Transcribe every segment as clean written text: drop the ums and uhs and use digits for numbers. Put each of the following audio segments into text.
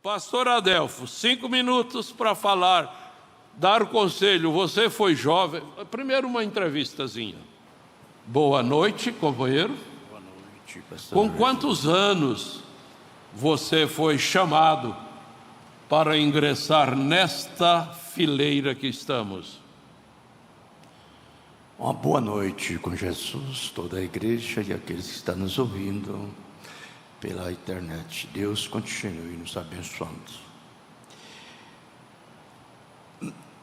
Pastor Adelfo, 5 minutos para falar, dar conselho. Você foi jovem. Primeiro uma entrevistazinha. Boa noite, companheiro. Boa noite, pastor. Com quantos anos você foi chamado para ingressar nesta fileira que estamos? Uma boa noite com Jesus, toda a igreja e aqueles que estão nos ouvindo pela internet. Deus continue nos abençoando.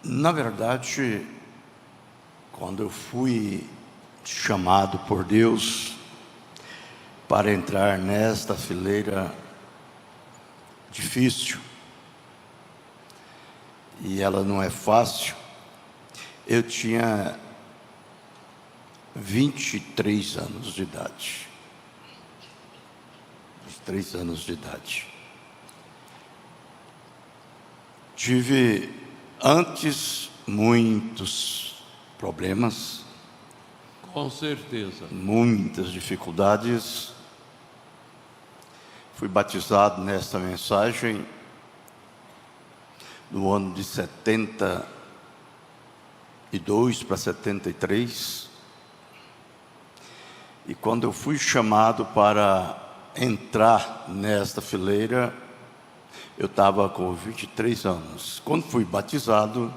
Na verdade, quando eu fui chamado por Deus para entrar nesta fileira difícil, e ela não é fácil, eu tinha 23 anos de idade. 23 anos de idade. Tive antes muitos problemas. Com certeza. Muitas dificuldades. Fui batizado nesta mensagem no ano de 72 para 73. E quando eu fui chamado para entrar nesta fileira, eu estava com 23 anos. Quando fui batizado,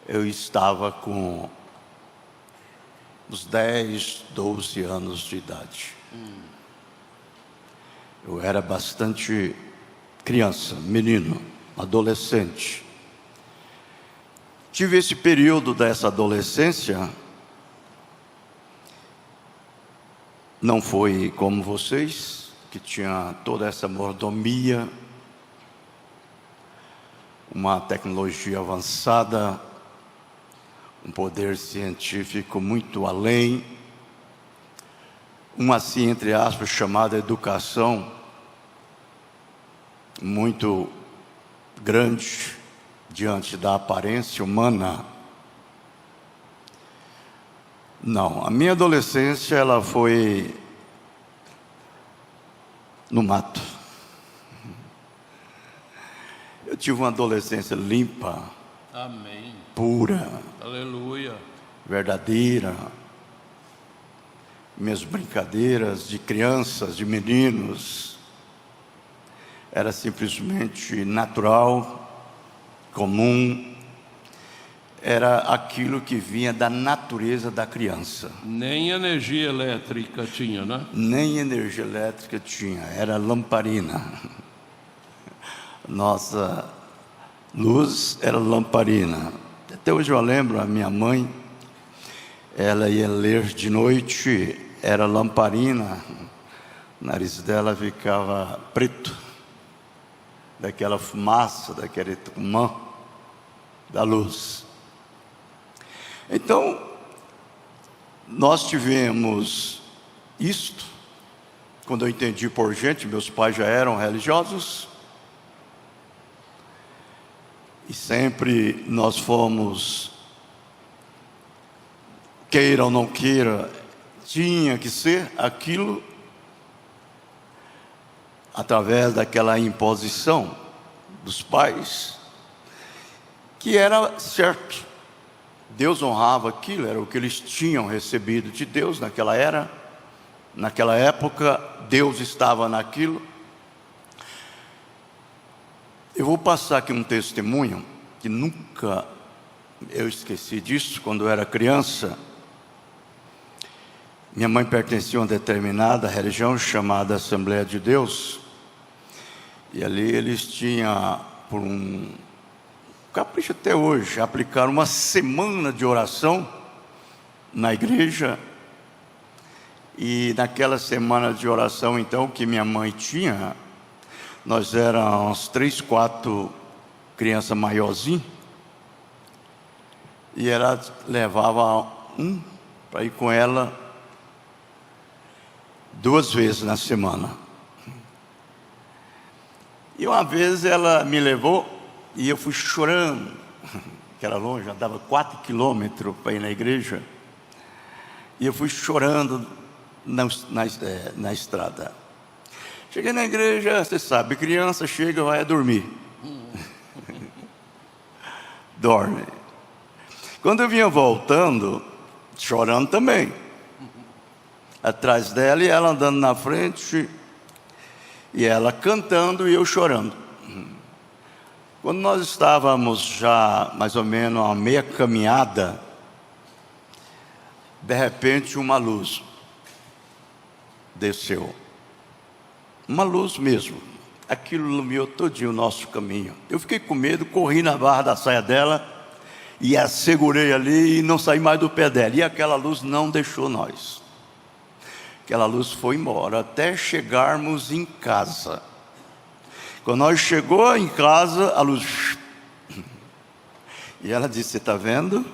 eu estava com uns 10, 12 anos de idade. Eu era bastante criança, menino, adolescente. Tive esse período dessa adolescência. Não foi como vocês, que tinha toda essa mordomia, uma tecnologia avançada, um poder científico muito além, uma assim, entre aspas, chamada educação, muito grande diante da aparência humana. Não, a minha adolescência ela foi no mato. Eu tive uma adolescência limpa, Amém. pura, Aleluia. verdadeira. Minhas brincadeiras de crianças, de meninos, era simplesmente natural, comum. Era aquilo que vinha da natureza da criança. Nem energia elétrica tinha, né? Nem energia elétrica tinha, era lamparina. Nossa luz era lamparina. Até hoje eu lembro, a minha mãe, ela ia ler de noite, era lamparina, o nariz dela ficava preto, daquela fumaça, daquele tucumã da luz. Então, nós tivemos isto, quando eu entendi por gente, meus pais já eram religiosos, e sempre nós fomos, queira ou não queira, tinha que ser aquilo, através daquela imposição dos pais, que era certo. Deus honrava aquilo, era o que eles tinham recebido de Deus naquela era, naquela época, Deus estava naquilo. Eu vou passar aqui um testemunho, que nunca eu esqueci disso, quando eu era criança. Minha mãe pertencia a uma determinada religião chamada Assembleia de Deus, e ali eles tinham, por um capricho até hoje, aplicar uma semana de oração na igreja. E naquela semana de oração, então, que minha mãe tinha, nós éramos 3, 4 crianças maiorzinhas, e ela levava um para ir com ela 2 vezes na semana. E uma vez ela me levou, e eu fui chorando, que era longe, andava 4 quilômetros para ir na igreja, e eu fui chorando na estrada. Cheguei na igreja, você sabe, criança chega, vai dormir. Dorme. Quando eu vinha voltando, chorando também, atrás dela e ela andando na frente, e ela cantando e eu chorando. Quando nós estávamos já mais ou menos a meia caminhada, de repente uma luz desceu. Uma luz mesmo. Aquilo iluminou todinho o nosso caminho. Eu fiquei com medo, corri na barra da saia dela e a segurei ali e não saí mais do pé dela. E aquela luz não deixou nós. Aquela luz foi embora até chegarmos em casa. Quando nós chegou em casa, a luz... E ela disse, você está vendo?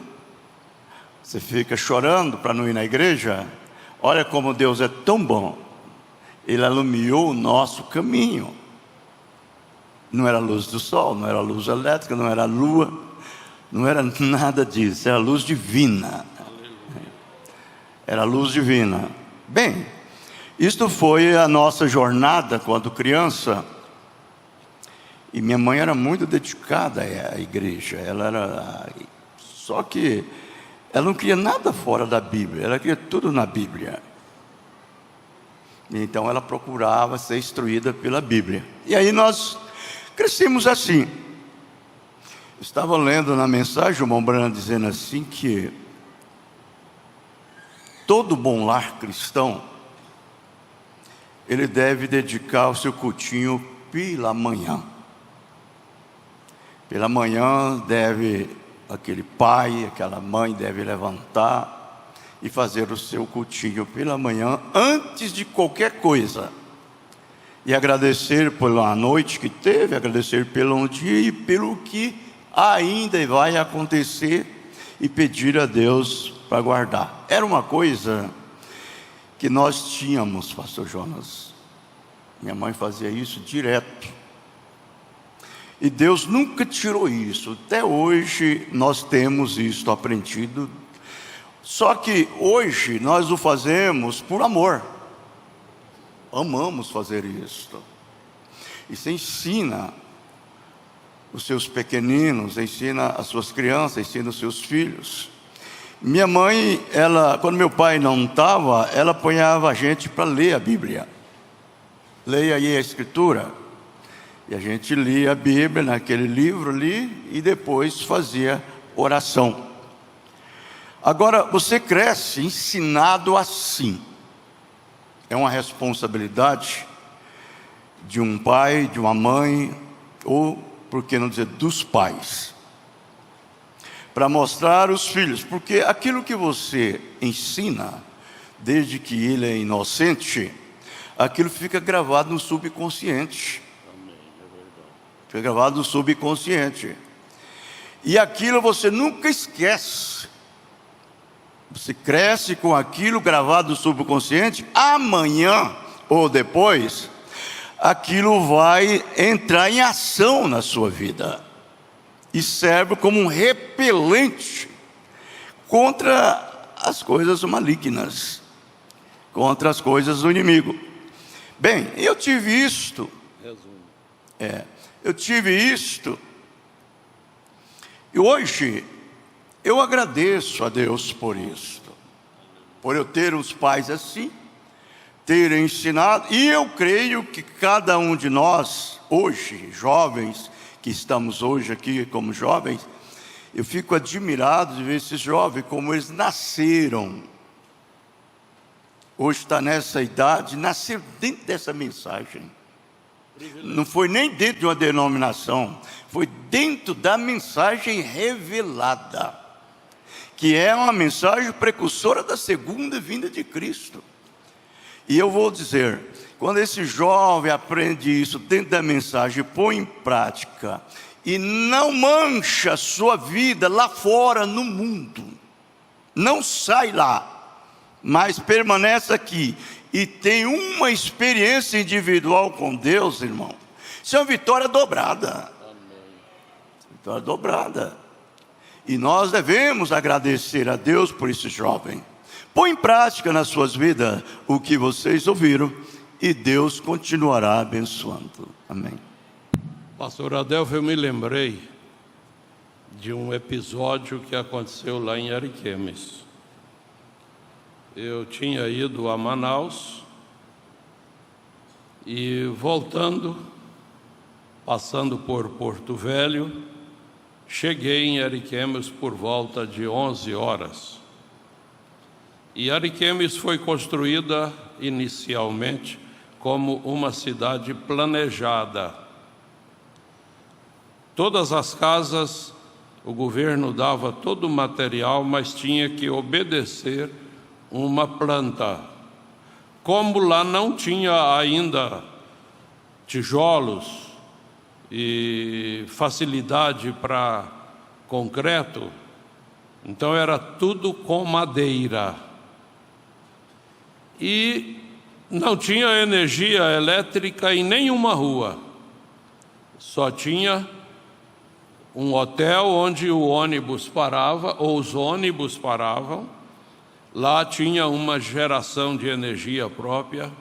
Você fica chorando para não ir na igreja? Olha como Deus é tão bom. Ele iluminou o nosso caminho. Não era a luz do sol, não era a luz elétrica, não era a lua, não era nada disso, era a luz divina. Era a luz divina. Bem, isto foi a nossa jornada quando criança. E minha mãe era muito dedicada à igreja. Ela era... Só que ela não queria nada fora da Bíblia, ela queria tudo na Bíblia. Então ela procurava ser instruída pela Bíblia. E aí nós crescemos assim. Estava lendo na mensagem o irmão Branham dizendo assim que todo bom lar cristão, ele deve dedicar o seu cultinho pela manhã. Pela manhã deve, aquele pai, aquela mãe deve levantar e fazer o seu cultinho pela manhã, antes de qualquer coisa. E agradecer pela noite que teve, agradecer pelo dia e pelo que ainda vai acontecer, e pedir a Deus para guardar. Era uma coisa que nós tínhamos, pastor Jonas. Minha mãe fazia isso direto. E Deus nunca tirou isso. Até hoje nós temos isso aprendido. Só que hoje nós o fazemos por amor. Amamos fazer isso. E você ensina os seus pequeninos, ensina as suas crianças, ensina os seus filhos. Minha mãe, quando meu pai não estava, ela apanhava a gente para ler a Bíblia. Leia aí a Escritura. E a gente lia a Bíblia naquele livro ali e depois fazia oração. Agora, você cresce ensinado assim. É uma responsabilidade de um pai, de uma mãe, ou, por que não dizer, dos pais. Para mostrar aos filhos, porque aquilo que você ensina, desde que ele é inocente, aquilo fica gravado no subconsciente. Fica gravado no subconsciente. E aquilo você nunca esquece. Você cresce com aquilo gravado no subconsciente. Amanhã ou depois, aquilo vai entrar em ação na sua vida. E serve como um repelente contra as coisas malignas, contra as coisas do inimigo. Bem, eu tive isto. Eu tive isto. E hoje eu agradeço a Deus por isso, por eu ter uns pais assim, ter ensinado. E eu creio que cada um de nós, hoje, jovens, que estamos hoje aqui como jovens, eu fico admirado de ver esses jovens, como eles nasceram. Hoje está nessa idade, nasceram dentro dessa mensagem. Não foi nem dentro de uma denominação, foi dentro da mensagem revelada, que é uma mensagem precursora da segunda vinda de Cristo. E eu vou dizer, quando esse jovem aprende isso dentro da mensagem, põe em prática, e não mancha a sua vida lá fora no mundo, não sai lá, mas permanece aqui, e tem uma experiência individual com Deus, irmão, isso é uma vitória dobrada. Vitória dobrada. E nós devemos agradecer a Deus por esse jovem. Põe em prática nas suas vidas o que vocês ouviram e Deus continuará abençoando. Amém. Pastor Adelfo, eu me lembrei de um episódio que aconteceu lá em Ariquemes. Eu tinha ido a Manaus e voltando, passando por Porto Velho, cheguei em Ariquemes por volta de 11 horas. E Ariquemes foi construída inicialmente como uma cidade planejada. Todas as casas, o governo dava todo o material, mas tinha que obedecer uma planta. Como lá não tinha ainda tijolos e facilidade para concreto, então era tudo com madeira. E não tinha energia elétrica em nenhuma rua. Só tinha um hotel onde o ônibus parava, ou os ônibus paravam. Lá tinha uma geração de energia própria.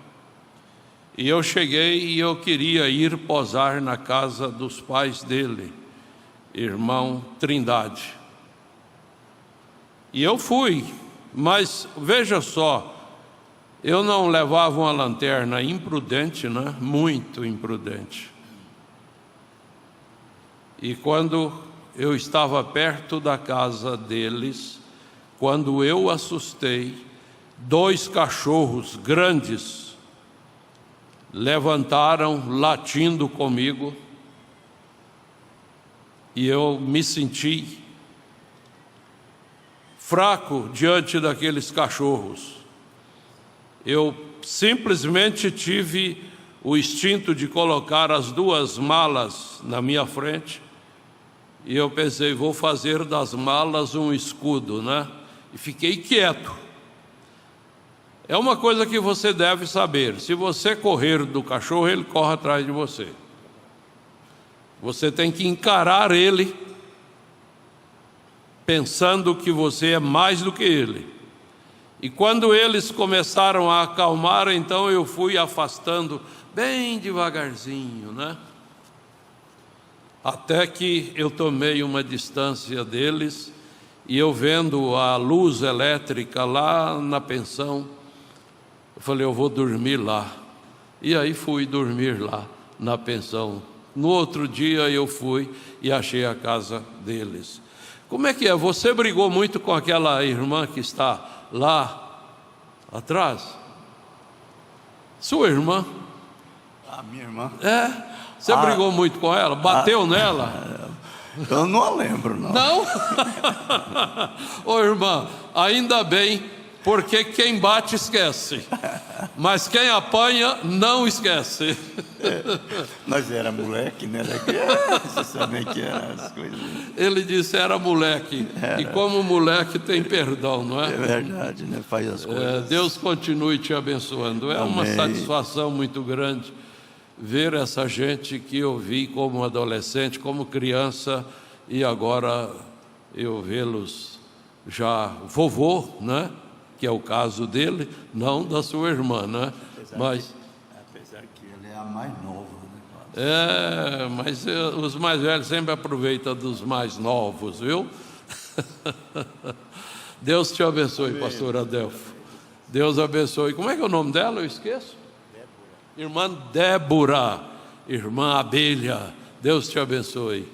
E eu cheguei e eu queria ir posar na casa dos pais dele, irmão Trindade. E eu fui, mas veja só, eu não levava uma lanterna, imprudente, né? Muito imprudente. E quando eu estava perto da casa deles, quando eu assustei, 2 cachorros grandes levantaram latindo comigo, e eu me senti fraco diante daqueles cachorros. Eu simplesmente tive o instinto de colocar as 2 malas na minha frente, e eu pensei, vou fazer das malas um escudo, né? E fiquei quieto. É uma coisa que você deve saber: se você correr do cachorro, ele corre atrás de você. Você tem que encarar ele, pensando que você é mais do que ele. E quando eles começaram a acalmar, então eu fui afastando bem devagarzinho, né? Até que eu tomei uma distância deles, e eu vendo a luz elétrica lá na pensão, eu falei, eu vou dormir lá. E aí fui dormir lá na pensão. No outro dia eu fui e achei a casa deles. Como é que é? Você brigou muito com aquela irmã que está lá atrás? Sua irmã? A minha irmã? É? Você brigou muito com ela? Bateu nela? Eu não a lembro, não. Não? Ô irmã, ainda bem, porque quem bate esquece, mas quem apanha não esquece. Nós era moleque, né? Era criança, sabia que eram as coisas. Ele disse era moleque, e como moleque tem perdão, não é? É verdade, né? Faz as coisas. Deus continue te abençoando. É uma satisfação muito grande ver essa gente que eu vi como adolescente, como criança, e agora eu vê-los já vovô, né? Que é o caso dele, não da sua irmã, né? Apesar que ele é a mais nova, né? Mas os mais velhos sempre aproveitam dos mais novos, viu? Deus te abençoe, pastor Adelfo. Deus abençoe. Como é que é o nome dela? Eu esqueço. Irmã Débora, irmã Abelha, Deus te abençoe.